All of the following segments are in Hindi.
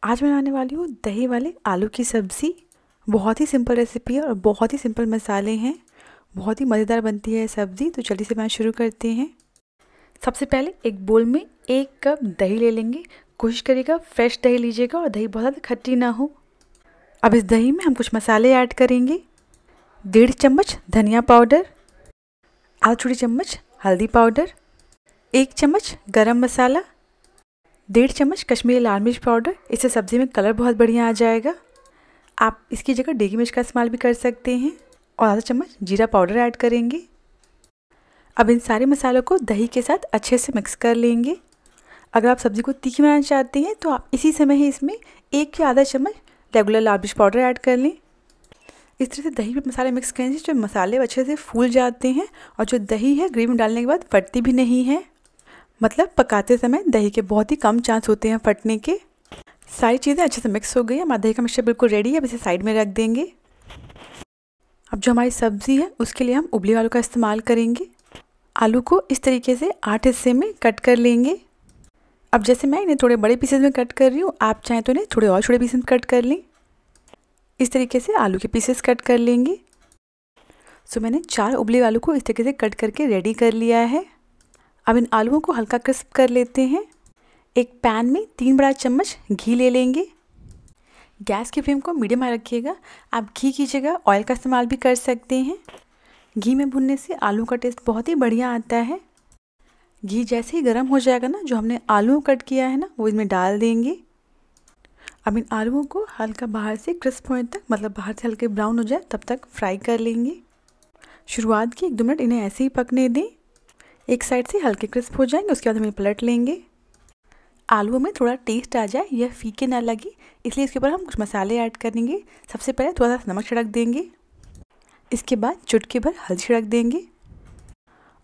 आज मैं बनाने वाली हूँ दही वाले आलू की सब्ज़ी। बहुत ही सिंपल रेसिपी है और बहुत ही सिंपल मसाले हैं। बहुत ही मज़ेदार बनती है ये सब्ज़ी। तो जल्दी से बनाना शुरू करते हैं। सबसे पहले एक बोल में 1 कप दही ले लेंगे। कोशिश करिएगा फ्रेश दही लीजिएगा और दही बहुत ज़्यादा खट्टी ना हो। अब इस दही में हम कुछ मसाले ऐड करेंगे। 1.5 चम्मच धनिया पाउडर, आधा छोटी चम्मच हल्दी पाउडर, 1 चम्मच गरम मसाला, 1.5 चम्मच कश्मीरी लाल मिर्च पाउडर। इससे सब्ज़ी में कलर बहुत बढ़िया आ जाएगा। आप इसकी जगह डेगी मिर्च का इस्तेमाल भी कर सकते हैं। और आधा चम्मच जीरा पाउडर ऐड करेंगे। अब इन सारे मसालों को दही के साथ अच्छे से मिक्स कर लेंगे। अगर आप सब्ज़ी को तीखी बनाना चाहते हैं तो आप इसी समय ही इसमें 1 या आधा चम्मच रेगुलर लाल मिर्च पाउडर ऐड कर लें। इस तरह से दही में मसाले मिक्स करने से जो मसाले अच्छे से फूल जाते हैं और जो दही है ग्रेवी में डालने के बाद फटती भी नहीं है। मतलब पकाते समय दही के बहुत ही कम चांस होते हैं फटने के। सारी चीज़ें अच्छे से मिक्स हो गई। हमारा दही का मिक्सचर बिल्कुल रेडी है। अब इसे साइड में रख देंगे। अब जो हमारी सब्ज़ी है उसके लिए हम उबले आलू का इस्तेमाल करेंगे। आलू को इस तरीके से 8 हिस्से में कट कर लेंगे। अब जैसे मैं इन्हें थोड़े बड़े पीसेस में कट कर रही हूँ, आप चाहें तो इन्हें थोड़े और छोटे पीसेस में कट कर लें। इस तरीके से आलू के पीसेस कट कर लेंगे। सो मैंने 4 उबले आलू को इस तरीके से कट करके रेडी कर लिया है। अब इन आलूओं को हल्का क्रिस्प कर लेते हैं। एक पैन में 3 बड़ा चम्मच घी ले लेंगे। गैस की फ्लेम को मीडियम में रखिएगा। आप घी की जगह ऑयल का इस्तेमाल भी कर सकते हैं। घी में भुनने से आलू का टेस्ट बहुत ही बढ़िया आता है। घी जैसे ही गर्म हो जाएगा ना, जो हमने आलू कट किया है ना, वो इसमें डाल देंगे। अब इन आलूओं को हल्का बाहर से क्रिस्प होने तक, मतलब बाहर से हल्के ब्राउन हो जाए तब तक फ्राई कर लेंगे। शुरुआत के 1-2 मिनट इन्हें ऐसे ही पकने दें। एक साइड से हल्के क्रिस्प हो जाएंगे, उसके बाद हम इन्हें पलट लेंगे। आलूओं में थोड़ा टेस्ट आ जाए, यह फीके ना लगे, इसलिए इसके ऊपर हम कुछ मसाले ऐड करेंगे। सबसे पहले थोड़ा सा नमक छिड़क देंगे। इसके बाद चुटकी भर हल्दी छिड़क देंगे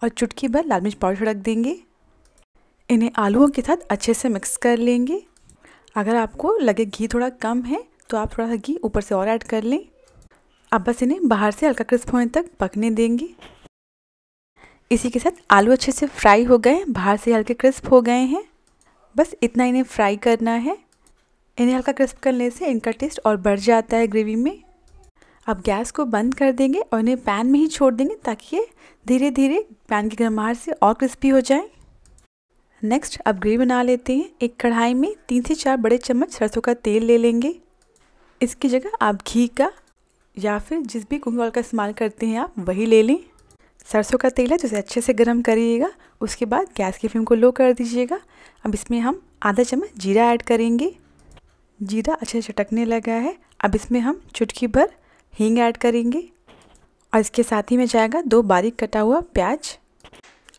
और चुटकी भर लाल मिर्च पाउडर छिड़क देंगे। इन्हें आलूओं के साथ अच्छे से मिक्स कर लेंगे। अगर आपको लगे घी थोड़ा कम है तो आप थोड़ा सा घी ऊपर से और ऐड कर लें। अब बस इन्हें बाहर से हल्का क्रिस्प होने तक पकने देंगे। इसी के साथ आलू अच्छे से फ्राई हो गए, बाहर से हल्के क्रिस्प हो गए हैं। बस इतना इन्हें फ्राई करना है। इन्हें हल्का क्रिस्प करने से इनका टेस्ट और बढ़ जाता है ग्रेवी में। अब गैस को बंद कर देंगे और इन्हें पैन में ही छोड़ देंगे ताकि ये धीरे धीरे पैन की गर्माहट से और क्रिस्पी हो जाए। नेक्स्ट अब ग्रेवी बना लेते हैं। एक कढ़ाई में 3 से 4 बड़े चम्मच सरसों का तेल ले लेंगे। इसकी जगह आप घी का या फिर जिस भी कुकिंग ऑयल का इस्तेमाल करते हैं आप वही ले लें। सरसों का तेल है तो इसे अच्छे से गर्म करिएगा। उसके बाद गैस की फ्लेम को लो कर दीजिएगा। अब इसमें हम आधा चम्मच जीरा ऐड करेंगे। जीरा अच्छे से चटकने लगा है। अब इसमें हम चुटकी भर हींग ऐड करेंगे और इसके साथ ही में जाएगा 2 बारीक कटा हुआ प्याज।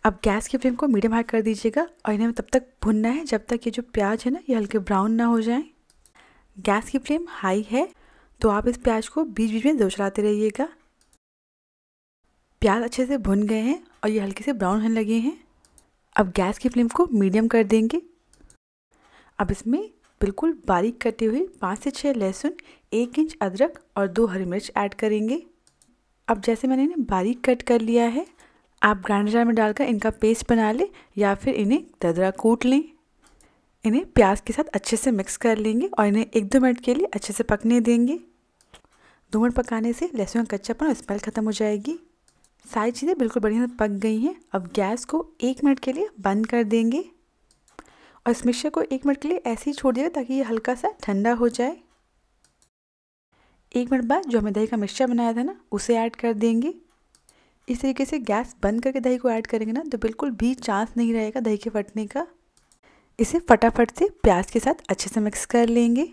अब गैस की फ्लेम को मीडियम हाई कर दीजिएगा और इन्हें तब तक भुनना है जब तक ये जो प्याज है ना ये हल्के ब्राउन ना हो जाए। गैस की फ्लेम हाई है तो आप इस प्याज को बीच बीच में ज़रूर चलाते रहिएगा। प्याज अच्छे से भुन गए हैं और ये हल्के से ब्राउन होने लगे हैं। अब गैस की फ्लेम को मीडियम कर देंगे। अब इसमें बिल्कुल बारीक कटे हुए 5 से 6 लहसुन, 1 इंच अदरक और 2 हरी मिर्च ऐड करेंगे। अब जैसे मैंने इन्हें बारीक कट कर लिया है, आप ग्राइंडर जार में डालकर इनका पेस्ट बना लें या फिर इन्हें दरदरा कूट लें। इन्हें प्याज के साथ अच्छे से मिक्स कर लेंगे और इन्हें 1-2 मिनट के लिए अच्छे से पकने देंगे। 2 मिनट पकाने से लहसुन का कच्चापन और स्मेल ख़त्म हो जाएगी। सारी चीज़ें बिल्कुल बढ़िया से पक गई हैं। अब गैस को 1 मिनट के लिए बंद कर देंगे और इस मिक्सचर को 1 मिनट के लिए ऐसे ही छोड़ दिएगा ताकि ये हल्का सा ठंडा हो जाए। 1 मिनट बाद जो हमने दही का मिक्सचर बनाया था ना उसे ऐड कर देंगे। इस तरीके से गैस बंद करके दही को ऐड करेंगे ना तो बिल्कुल भी चांस नहीं रहेगा दही के फटने का। इसे फटाफट से प्याज के साथ अच्छे से मिक्स कर लेंगे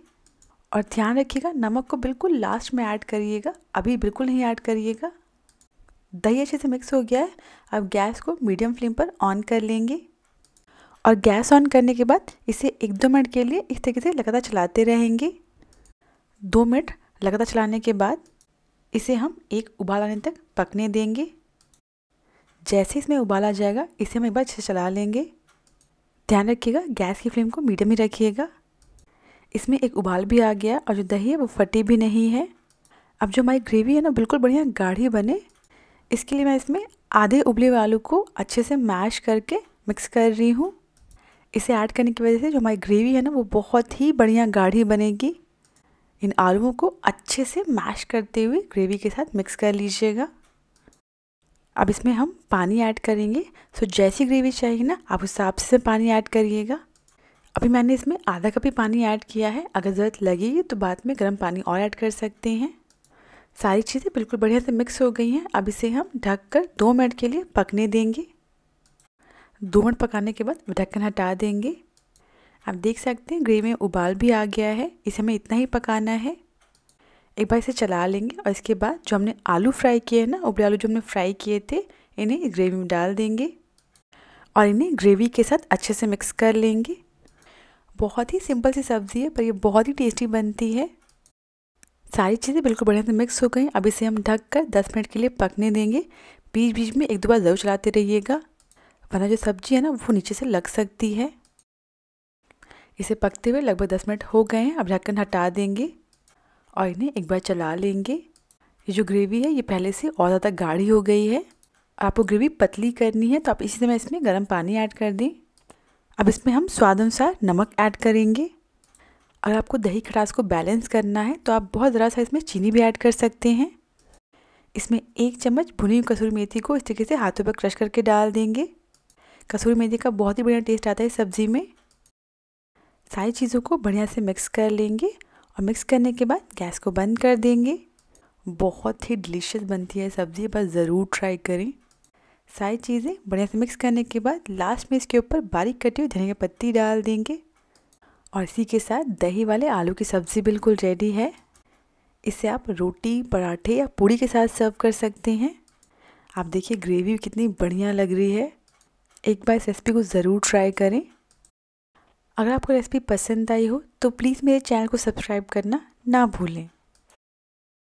और ध्यान रखिएगा नमक को बिल्कुल लास्ट में ऐड करिएगा, अभी बिल्कुल नहीं ऐड करिएगा। दही अच्छे से मिक्स हो गया है। अब गैस को मीडियम फ्लेम पर ऑन कर लेंगे और गैस ऑन करने के बाद इसे 1-2 मिनट के लिए इस तरीके से लगातार चलाते रहेंगे। 2 मिनट लगातार चलाने के बाद इसे हम एक उबाल आने तक पकने देंगे। जैसे इसमें उबाल आ जाएगा इसे हम एक बार अच्छे से चला लेंगे। ध्यान रखिएगा गैस की फ्लेम को मीडियम ही रखिएगा। इसमें एक उबाल भी आ गया और जो दही है वो फटी भी नहीं है। अब जो हमारी ग्रेवी है ना बिल्कुल बढ़िया गाढ़ी बने, इसके लिए मैं इसमें आधे उबले हुए आलू को अच्छे से मैश करके मिक्स कर रही हूँ। इसे ऐड करने की वजह से जो हमारी ग्रेवी है ना वो बहुत ही बढ़िया गाढ़ी बनेगी। इन आलूओं को अच्छे से मैश करते हुए ग्रेवी के साथ मिक्स कर लीजिएगा। अब इसमें हम पानी ऐड करेंगे। सो जैसी ग्रेवी चाहिए ना आप उस हिसाब से पानी ऐड करिएगा। अभी मैंने इसमें आधा कप ही पानी ऐड किया है। अगर ज़रूरत लगेगी तो बाद में गर्म पानी और ऐड कर सकते हैं। सारी चीज़ें बिल्कुल बढ़िया से मिक्स हो गई हैं। अब इसे हम ढककर 2 मिनट के लिए पकने देंगे। 2 मिनट पकाने के बाद ढक्कन हटा देंगे। आप देख सकते हैं ग्रेवी में उबाल भी आ गया है। इसे हमें इतना ही पकाना है। एक बार इसे चला लेंगे और इसके बाद जो हमने आलू फ्राई किए हैं ना, उबले आलू जो हमने फ्राई किए थे, इन्हें इस ग्रेवी में डाल देंगे और इन्हें ग्रेवी के साथ अच्छे से मिक्स कर लेंगे। बहुत ही सिंपल सी सब्ज़ी है पर ये बहुत ही टेस्टी बनती है। सारी चीज़ें बिल्कुल बढ़िया से मिक्स हो गई। अब इसे हम ढककर 10 मिनट के लिए पकने देंगे। बीच बीच में 1-2 बार ज़रूर चलाते रहिएगा, वरना जो सब्ज़ी है ना वो नीचे से लग सकती है। इसे पकते हुए लगभग 10 मिनट हो गए हैं। अब ढक्कन हटा देंगे और इन्हें एक बार चला लेंगे। ये जो ग्रेवी है ये पहले से और ज़्यादा गाढ़ी हो गई है। आपको ग्रेवी पतली करनी है तो आप इसी समय इसमें गर्म पानी ऐड कर दें। अब इसमें हम स्वाद अनुसार नमक ऐड करेंगे। अगर आपको दही खटास को बैलेंस करना है तो आप बहुत ज़रा सा इसमें चीनी भी ऐड कर सकते हैं। इसमें 1 चम्मच भुनी हुई कसूरी मेथी को इस तरीके से हाथों पर क्रश करके डाल देंगे। कसूरी मेथी का बहुत ही बढ़िया टेस्ट आता है इस सब्ज़ी में। सारी चीज़ों को बढ़िया से मिक्स कर लेंगे और मिक्स करने के बाद गैस को बंद कर देंगे। बहुत ही डिलीशियस बनती है सब्ज़ी, बस ज़रूर ट्राई करें। सारी चीज़ें बढ़िया से मिक्स करने के बाद लास्ट में इसके ऊपर बारीक कटी हुई धनिया की पत्ती डाल देंगे और इसी के साथ दही वाले आलू की सब्ज़ी बिल्कुल रेडी है। इसे आप रोटी, पराठे या पूड़ी के साथ सर्व कर सकते हैं। आप देखिए ग्रेवी कितनी बढ़िया लग रही है। एक बार इस रेसिपी को ज़रूर ट्राई करें। अगर आपको रेसिपी पसंद आई हो तो प्लीज़ मेरे चैनल को सब्सक्राइब करना ना भूलें।